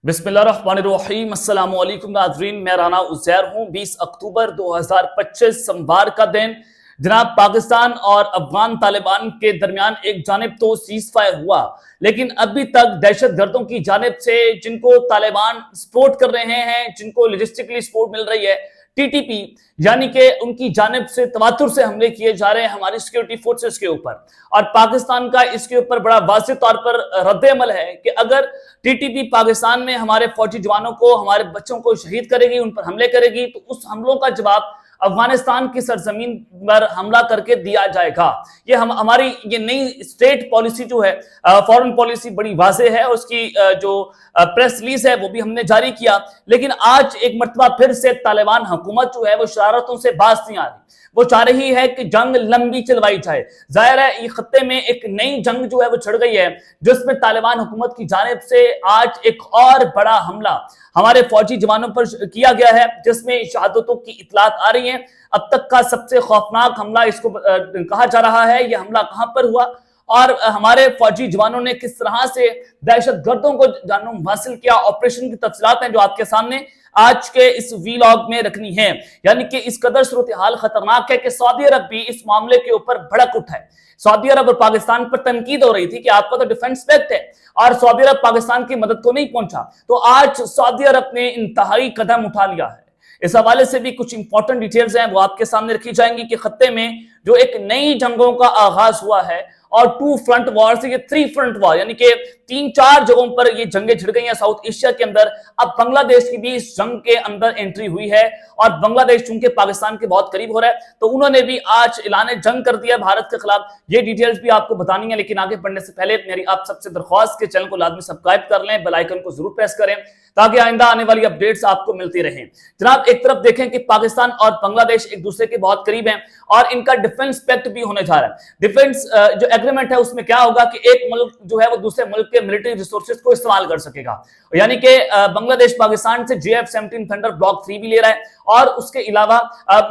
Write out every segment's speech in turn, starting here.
बिस्मिल्लाहिर्रहमानिर्रहीम। अस्सलाम वालेकुम नाज़रीन, मैं राना उज़ैर हूँ। 20 अक्टूबर 2025 सोमवार का दिन जनाब पाकिस्तान और अफगान तालिबान के दरमियान एक जानिब तो सीज फायर हुआ, लेकिन अभी तक दहशत गर्दों की जानिब से जिनको तालिबान सपोर्ट कर रहे हैं, जिनको लॉजिस्टिकली सपोर्ट मिल रही है, टीटीपी यानी कि उनकी जानिब से तवातुर से हमले किए जा रहे हैं हमारी सिक्योरिटी फोर्सेस के ऊपर। और पाकिस्तान का इसके ऊपर बड़ा वाज़ेह तौर पर रद्द अमल है कि अगर टीटीपी पाकिस्तान में हमारे फौजी जवानों को, हमारे बच्चों को शहीद करेगी, उन पर हमले करेगी, तो उस हमलों का जवाब अफगानिस्तान की सरजमीन पर हमला करके दिया जाएगा। ये हमारी ये नई स्टेट पॉलिसी जो है, फॉरेन पॉलिसी बड़ी वाज़ेह है और उसकी जो प्रेस रिलीज है वो भी हमने जारी किया। लेकिन आज एक मर्तबा फिर से तालिबान हुकूमत जो है वो शरारतों से बाज नहीं आ रही। वो चाह रही है कि जंग लंबी चलवाई जाए। जाहिर है ये खत्ते में एक नई जंग जो है वो छिड़ गई है, जिसमें तालिबान हुकूमत की जानिब से आज एक और बड़ा हमला हमारे फौजी जवानों पर किया गया है, जिसमें शहादतों की इतलात आ रही हैं। अब तक का सबसे खौफनाक हमला इसको कहा जा रहा है। यह हमला कहां पर हुआ और हमारे फौजी जवानों ने किस तरह से दहशत गर्दों को जानू हासिल किया, ऑपरेशन की तफसीलात हैं जो आपके सामने आज के इस वीलॉग में रखनी है। यानी कि इस कदर सूरत हाल खतरनाक है कि सऊदी अरब भी इस मामले के ऊपर भड़क उठा है। सऊदी अरब और पाकिस्तान पर तनकीद हो रही थी कि आपका तो डिफेंस पैक्ट है और सऊदी अरब पाकिस्तान की मदद को नहीं पहुंचा, तो आज सऊदी अरब ने इंतहाई कदम उठा लिया है। इस हवाले से भी कुछ इंपॉर्टेंट डिटेल्स हैं वो आपके सामने रखी जाएंगी कि खत्ते में जो एक नई जंगों का आगाज हुआ है और 2 फ्रंट वॉर से ये 3 फ्रंट वॉर यानी कि 3-4 जगहों पर ये जंगें छिड़ गई हैं साउथ एशिया के अंदर। अब बांग्लादेश की भी इस जंग के अंदर एंट्री हुई है और बांग्लादेश चूंकि पाकिस्तान के बहुत करीब हो रहा है, तो उन्होंने भी आज ऐलान जंग कर दिया भारत के खिलाफ। ये डिटेल्स भी आपको बतानी है, लेकिन आगे बढ़ने से पहले मेरी आप सबसे दरख्वास्त के चैनल को लाजमी सब्सक्राइब कर लें, बेल आइकन को जरूर प्रेस करें ताकि आइंदा आने वाली अपडेट्स आपको मिलती रहें। जनाब एक तरफ देखें कि पाकिस्तान और बांग्लादेश एक दूसरे के बहुत करीब हैं और इनका डिफेंस पैक्ट भी होने जा रहा है। डिफेंस जो एग्रीमेंट है उसमें क्या होगा कि एक मुल्क जो है वो दूसरे मुल्क के मिलिट्री रिसोर्सेज को इस्तेमाल कर सकेगा। यानी कि बांग्लादेश पाकिस्तान से JF-17 थंडर ब्लॉक 3 भी ले रहा है और उसके अलावा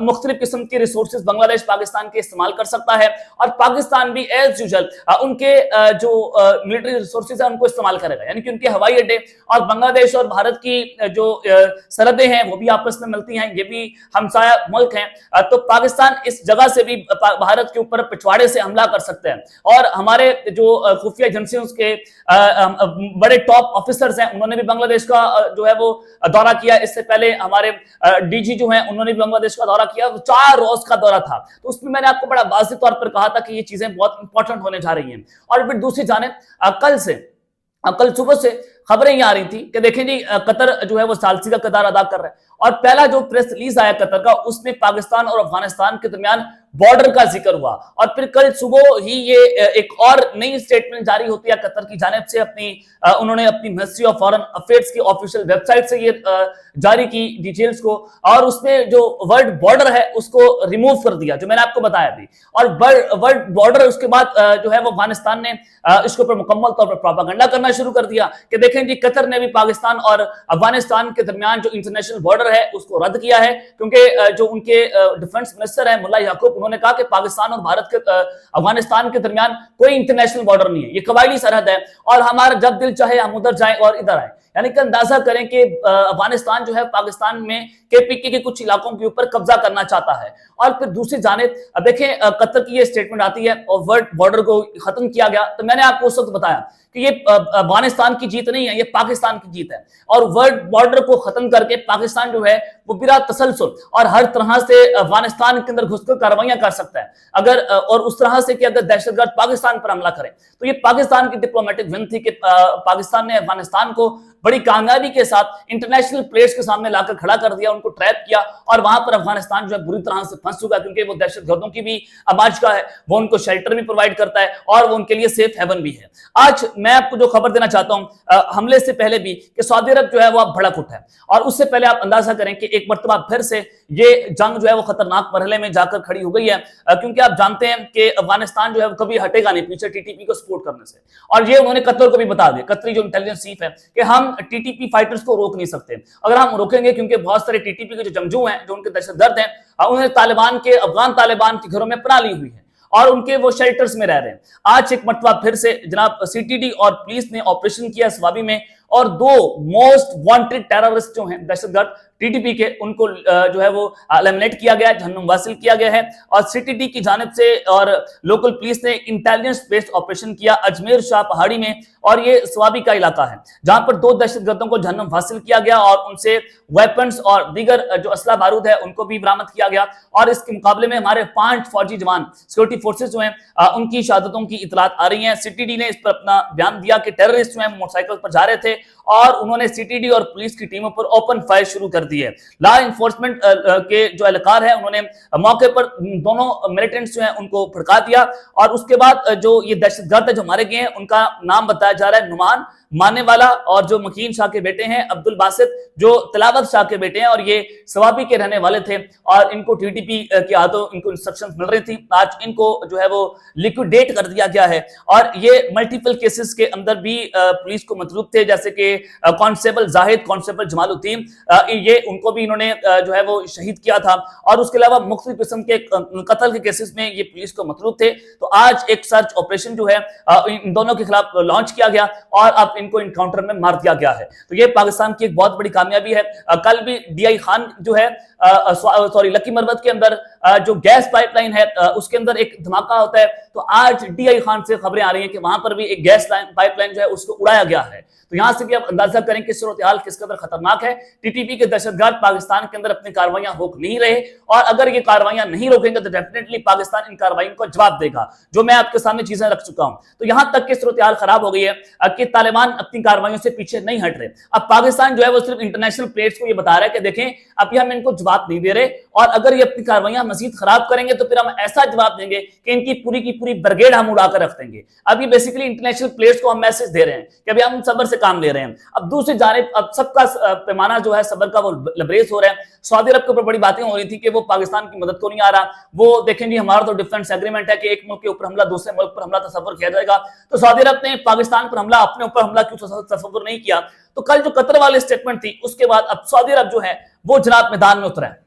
मुख्तलिफ किस्म के रिसोर्सेज बांग्लादेश पाकिस्तान के इस्तेमाल कर सकता है और पाकिस्तान भी एज यूजुअल उनके जो मिलिट्री रिसोर्सेज है उनको इस्तेमाल करेगा। यानी कि उनके हवाई अड्डे और बांग्लादेश और भारत की जो सरहदें हैं वो भी आपस में मिलती हैं, ये भी हमसाया मुल्क हैं। तो पाकिस्तान इस जगह से भी भारत के ऊपर पिछवाड़े से हमला कर सकते हैं और हमारे जो खुफिया एजेंसियों के बड़े टॉप ऑफिसर्स हैं उन्होंने भी बांग्लादेश का जो है वो दौरा किया। इससे पहले हमारे डीजी जो हैं उन्होंने भी बांग्लादेश का दौरा किया, 4 रोज का दौरा था। तो उसमें मैंने आपको बड़ा वाज़ेह तौर पर कहा था कि ये चीजें बहुत इंपॉर्टेंट होने जा रही हैं। और फिर दूसरी जानिब कल सुबह से खबरें ये आ रही थी कि देखें जी कतर जो है वो सालसी का किरदार अदा कर रहा है और पहला जो प्रेस रिलीज आया कतर का उसमें पाकिस्तान और अफगानिस्तान के दरमियान बॉर्डर का जिक्र हुआ और फिर कल सुबह ही ये एक और नई स्टेटमेंट जारी होती है कतर की जानिब से। उन्होंने अपनी मिनिस्ट्री ऑफ फॉरेन अफेयर्स की ऑफिशियल वेबसाइट से ये जारी की डिटेल्स को और उसमें जो वर्ड बॉर्डर है उसको रिमूव कर दिया जो मैंने आपको बताया थी। और वर्ड बॉर्डर उसके बाद जो है वो अफगानिस्तान ने इसके ऊपर मुकम्मल तौर पर प्रोपेगेंडा करना शुरू कर दिया कि देखें जी कतर ने भी पाकिस्तान और अफगानिस्तान के दरमियान जो इंटरनेशनल बॉर्डर है उसको रद्द किया है, क्योंकि जो उनके डिफेंस मिनिस्टर है मुल्ला याकूब उन्होंने कहा कि पाकिस्तान और भारत के अफगानिस्तान के दरमियान कोई इंटरनेशनल बॉर्डर नहीं है, ये कबायली सरहद है और हमारा जब दिल चाहे हम उधर जाएं और इधर आए। यानी कि अंदाजा करें कि अफगानिस्तान जो है पाकिस्तान में KPK के कुछ इलाकों के ऊपर कब्जा करना चाहता है। और फिर दूसरी जानिब देखें कतर की ये स्टेटमेंट आती है और वर्ड बॉर्डर को खत्म किया गया, तो मैंने आपको उस वक्त बताया कि ये अफगानिस्तान की जीत नहीं है, ये पाकिस्तान की जीत है और वर्ड बॉर्डर को खत्म करके पाकिस्तान जो है वो बिला तसलसल और हर तरह से अफगानिस्तान के अंदर घुसकर कार्रवाइयां कर सकता है अगर और उस तरह से कि अगर दहशतगर्द पाकिस्तान पर हमला करें। तो ये पाकिस्तान की डिप्लोमेटिक विन थी कि पाकिस्तान ने अफगानिस्तान को बड़ी कामयाबी के साथ इंटरनेशनल प्लेयर्स के सामने लाकर खड़ा कर दिया, उनको ट्रैप किया और वहां पर अफगानिस्तान जो है बुरी तरह से फंस चुका है, क्योंकि वो दहशतगर्दों की भी आबाजगाह है, वो उनको शेल्टर भी प्रोवाइड करता है और वो उनके लिए सेफ हेवन भी है। आज मैं आपको जो खबर देना चाहता हूं हमले से पहले भी कि सऊदी अरब जो है वो अब भड़क उठा है और उससे पहले आप अंदाजा करें कि एक मर्तबा फिर से ये जंग जो है वो खतरनाक मरहले में जाकर खड़ी हो गई है, क्योंकि आप जानते हैं कि अफगानिस्तान जो है वो कभी हटेगा नहीं पीछे टीटीपी को सपोर्ट करने से। और ये उन्होंने कतर को भी बता दिया, कतरी जो इंटेलिजेंस चीफ है, कि हम टीटीपी फाइटर्स को रोक नहीं सकते। अगर हम रोकेंगे, क्योंकि बहुत सारे टीटीपी के जो जंगजू हैं, जो उनके दहशतगर्द हैं, उन्होंने अफगान तालिबान के घरों में पनाह ली हुई है और उनके वो शेल्टर्स में रह रहे हैं। आज एक मरतबा फिर से जनाब CTD और पुलिस ने ऑपरेशन किया स्वाबी में اور दो मोस्ट वांटेड टेररिस्ट जो हैं दहशतगर्द टीटीपी के, उनको जो है वो एलिमिनेट किया गया है, जहन्नुम वासिल किया गया है। और सीटीडी की जानिब से और लोकल पुलिस ने इंटेलिजेंस बेस्ड ऑपरेशन किया अजमेर शाह पहाड़ी में, और ये स्वाबी का इलाका है जहां पर 2 दहशतगर्दों को जहन्नुम हासिल किया गया और उनसे वेपन्स और दीगर जो असला बारूद है उनको भी बरामद किया गया। और इसके मुकाबले में हमारे 5 फौजी जवान सिक्योरिटी फोर्सेस जो हैं उनकी शहादतों की इतलात आ रही हैं। सीटीडी ने इस पर अपना बयान दिया कि टेररिस्ट जो हैं मोटरसाइकिल पर जा रहे थे और उन्होंने सीटीडी और पुलिस की टीमों पर ओपन फायर शुरू कर दी है। लॉ इन्फोर्समेंट के जो एहलकार है उन्होंने मौके पर दोनों मिलिटेंट्स जो हैं उनको भड़का दिया, और उसके बाद जो ये दहशतगर्द जो मारे गए हैं उनका नाम बताया जा रहा है नुमान मानने वाला, और जो मकीन शाह के बेटे हैं अब्दुल बासित जो तिलावत शाह के बेटे हैं, और ये सवाबी के रहने वाले थे और इनको टीटीपी के हाथों इनको इंस्ट्रक्शंस मिल रही थी। आज इनको जो है वो लिक्विडेट कर दिया गया है, और ये मल्टीपल केसेस के अंदर भी पुलिस को मतलूब थे, जैसे कि कांस्टेबल जाहिद, कांस्टेबल जमालुद्दीन, ये उनको भी इन्होंने जो है वो शहीद किया था, और उसके अलावा मुख्तलिफ किस्म के कत्ल के केसेस में ये पुलिस को मतलूब थे। तो आज एक सर्च ऑपरेशन जो है इन दोनों के खिलाफ लॉन्च किया गया और अब इनको इनकाउंटर में मार दिया गया है। तो ये पाकिस्तान की एक बहुत बड़ी कामयाबी है। कल भी डीआई खान जो है लकी मरवत के अंदर जो गैस पाइपलाइन है उसके अंदर एक धमाका होता है, तो आज डीआई खान से खबरें आ रही हैं कि वहां पर भी एक गैस पाइपलाइन जो है उसको उड़ाया गया है। तो यहां से भी आप अंदाजा करें कि सूरत-ए-हाल किस कदर खतरनाक है। टीटीपी के दहशतगर्द पाकिस्तान के अंदर अपनी कार्रवाइयां रोक नहीं रहे, और अगर ये कार्रवाइयां नहीं रोकेंगे तो डेफिनेटली पाकिस्तान इन कार्रवाइयों का जवाब देगा, जो मैं आपके सामने चीजें रख चुका हूं। तो यहां तक कि सूरत-ए-हाल खराब हो गई है कि तालिबान अपनी कार्रवाइयों से पीछे नहीं हट रहे। अब पाकिस्तान जो है वो सिर्फ इंटरनेशनल प्लेयर्स को ये बता रहा है कि देखें अभी हम इनको जवाब नहीं दे रहे, और अगर ये अपनी कार्रवाइयां मजीद खराब करेंगे तो फिर हम ऐसा जवाब देंगे कि इनकी की पूरी ब्रिगेड हम उड़ाकर रख देंगे। अब ये बेसिकली इंटरनेशनल प्लेयर्स को हम मैसेज दे रहे हैं कि अभी हम सब्र से काम ले रहे हैं। अब दूसरी जानिब अब सबका पैमाना जो है सब्र का वो लबरेज हो रहा है। सऊदी अरब के ऊपर बड़ी बातें हो रही थी कि वो पाकिस्तान की मदद को नहीं आ रहा। वो देखें जी, हमारा तो डिफेंस एग्रीमेंट है कि एक मुल्क के ऊपर हमला दूसरे मुल्क पर हमला तसव्वुर किया जाएगा, तो सऊदी अरब ने पाकिस्तान पर हमला अपने ऊपर हमला क्यों तसव्वुर नहीं किया? तो कल जो कतर वाली स्टेटमेंट थी उसके बाद अब सऊदी अरब जो है वो जनाब मैदान में उतरा है।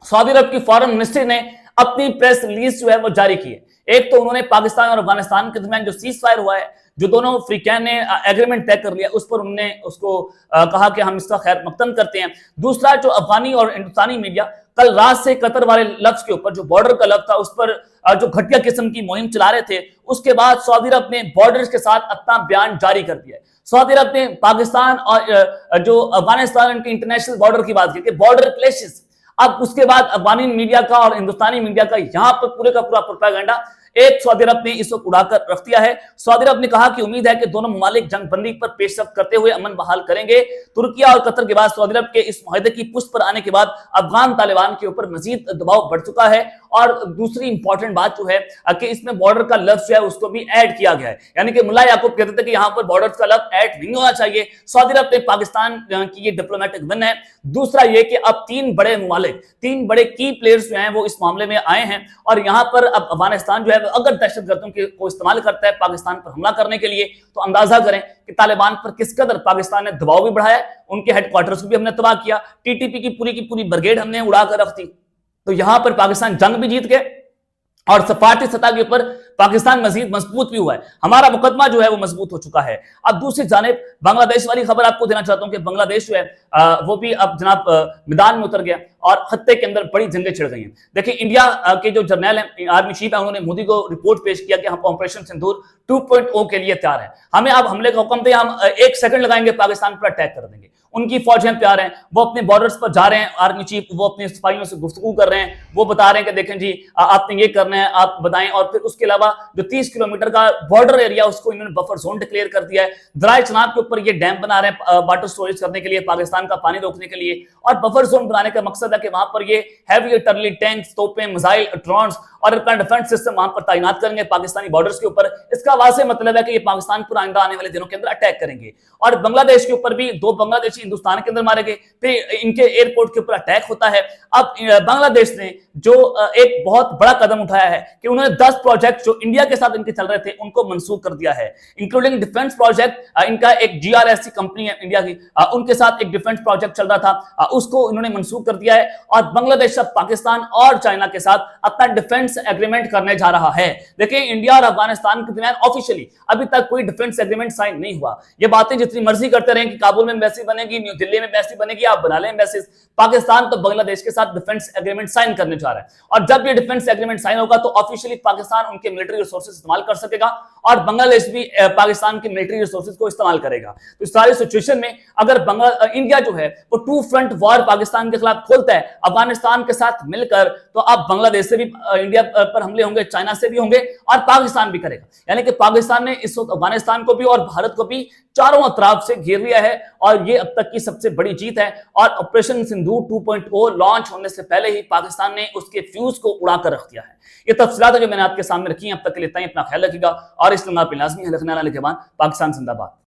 सऊदी अरब की फॉरेन मिनिस्ट्री ने अपनी प्रेस रिलीज जो है वो जारी की है। एक तो उन्होंने पाकिस्तान और अफगानिस्तान के दरमियान जो सीज फायर हुआ है, जो दोनों फ्रीकैन ने एग्रीमेंट तय कर लिया, उस पर उन्होंने उसको कहा कि हम इसका खैर मकदम करते हैं। दूसरा, जो अफगानी और हिंदुस्तानी मीडिया कल रात से कतर वाले लफ्ज के ऊपर, जो बॉर्डर का लफ्ज था, उस पर जो घटिया किस्म की मुहिम चला रहे थे, उसके बाद सऊदी अरब ने बॉर्डर्स के साथ अपना बयान जारी कर दिया है। सऊदी अरब ने पाकिस्तान और जो अफगानिस्तान के इंटरनेशनल बॉर्डर की बात की कि बॉर्डर क्लैशेस। अब उसके बाद अफगानी मीडिया का और हिंदुस्तानी मीडिया का यहां पर पूरे का पूरा प्रोपेगेंडा एक सऊदी अरब ने इस वक्त उड़ाकर रख दिया है। सऊदी अरब ने कहा कि उम्मीद है कि दोनों ममालिक जंग बंदी पर पेशरफ्त करते हुए अमन बहाल करेंगे। तुर्किया और कतर के बाद सऊदी अरब के इस मुआहदे की पुष्ट पर आने के बाद अफगान तालिबान के ऊपर मजीद दबाव बढ़ चुका है। और दूसरी इंपॉर्टेंट बात जो है कि इसमें बॉर्डर का लफ्ज जो है उसको भी ऐड किया गया है। यानी कि मुल्ला याकूब कहते थे कि यहाँ पर बॉर्डर का लफ्ज ऐड नहीं होना चाहिए। सऊदी अरब ने पाकिस्तान की ये डिप्लोमेटिक विन है। दूसरा ये कि अब 3 बड़े मुमालिक, 3 बड़े की प्लेयर्स जो हैं वो इस मामले में आए हैं, और यहाँ पर अब अफगानिस्तान जो है अगर दहशतगर्दों को इस्तेमाल करता है पाकिस्तान पर हमला करने के लिए, तो अंदाजा करें कि तालिबान पर किस कदर पाकिस्तान ने दबाव भी बढ़ाया। उनके हेडक्वार्टर्स को भी हमने तबाह किया, टीटीपी की पूरी ब्रिगेड हमने उड़ाकर रख दी। तो यहां पर पाकिस्तान जंग भी जीत गए और सफारती सतह के ऊपर पाकिस्तान मजीद मजबूत भी हुआ है। हमारा मुकदमा जो है वो मजबूत हो चुका है। अब दूसरी जानिब बांग्लादेश वाली खबर आपको देना चाहता हूं कि बांग्लादेश जो है वो भी अब जनाब मैदान में उतर गया और खत्ते के अंदर बड़ी जंगें छिड़ गई हैं। देखिए, इंडिया के जो जर्नल है, आर्मी चीफ है, उन्होंने मोदी को रिपोर्ट पेश किया कि हम ऑपरेशन सिंदूर 2.0 के लिए तैयार हैं। हमें अब हमले का हुक्म दें, हम 1 सेकंड लगाएंगे पाकिस्तान पर अटैक कर देंगे। उनकी फौजें तैयार हैं, वो अपने बॉर्डर्स पर जा रहे हैं। आर्मी चीफ वो अपने सिपाहियों से गुफ्तगू कर रहे हैं, वो बता रहे हैं कि देखें जी आपने ये करना है, आप बताएं। और फिर उसके अलावा जो 30 किलोमीटर का बॉर्डर एरिया उसको इन्होंने बफर जोन डिक्लेयर कर दिया है। दराय चनाब के ऊपर ये डैम बना रहे हैं वाटर स्टोरेज करने के लिए, पाकिस्तान का पानी रोकने के लिए। और बफर जोन बनाने का मकसद है कि वहां पर ये हैवी आर्टिलरी, टैंक्स, तोपें, मिसाइल, ड्रोन्स और डिफेंस सिस्टम वहां पर तैनात करेंगे पाकिस्तानी बॉर्डर्स के ऊपर। इसका वाज़ेह मतलब है कि ये पाकिस्तान पर आइंदा आने वाले दिनों के अंदर अटैक करेंगे। और बांग्लादेश के ऊपर भी 2 बांग्लादेशी हिंदुस्तान के अंदर मारे गए, फिर इनके एयरपोर्ट के ऊपर अटैक होता है। अब बांग्लादेश ने जो एक बहुत बड़ा कदम उठाया है कि उन्होंने 10 प्रोजेक्ट जो जो इंडिया के साथ इनके चल रहे थे उनको मंसूख कर दिया है, इंक्लूडिंग डिफेंस प्रोजेक्ट। इनका एक GRSC कंपनी है इंडिया की, उनके साथ एक डिफेंस प्रोजेक्ट चल रहा था, उसको इन्होंने मंसूख कर दिया है। और बांग्लादेश अब पाकिस्तान और चाइना के साथ अपना डिफेंस एग्रीमेंट करने जा रहा है। देखिए, इंडिया और अफगानिस्तान के दरमियान ऑफिशियली अभी तक कोई डिफेंस एग्रीमेंट साइन नहीं हुआ। ये बातें जितनी मर्जी करते रहे कि काबुल में एम्बेसी बनेगी, न्यू दिल्ली में एम्बेसी बनेगी, आप बना लें एम्बेसी, पाकिस्तान तो बांग्लादेश के साथ डिफेंस एग्रीमेंट साइन करने जा रहा है। और जब ये डिफेंस एग्रीमेंट साइन होगा तो ऑफिशियली पाकिस्तान उनके मिलिट्री रिसोर्सेज इस्तेमाल कर सकेगा और बांग्लादेश भी पाकिस्तान के मिलिट्री रिसोर्सेज को इस्तेमाल करेगा। तो इस सारी सिचुएशन में अगर इंडिया जो है वो टू फ्रंट वॉर पाकिस्तान के खिलाफ खोलता है अफगानिस्तान के साथ मिलकर, तो अब बांग्लादेश से भी इंडिया पर हमले होंगे, चाइना से भी होंगे और पाकिस्तान भी करेगा। यानी कि पाकिस्तान ने इस वक्त अफगानिस्तान को भी और भारत को भी चारों अतराफ से घेर लिया है और ये अब तक की सबसे बड़ी जीत है। और ऑपरेशन सिंदूर 2.0 लॉन्च होने से पहले ही पाकिस्तान ने उसके फ्यूज को उड़ा कर रख दिया है। ये तफसीलात है जो मैंने आपके सामने रखी हैं। अब तक के लिए इतना ही, अपना ख्याल रखिएगा और इस लम्हा पे लाजमी है रखने वाले के बाद। पाकिस्तान जिंदाबाद।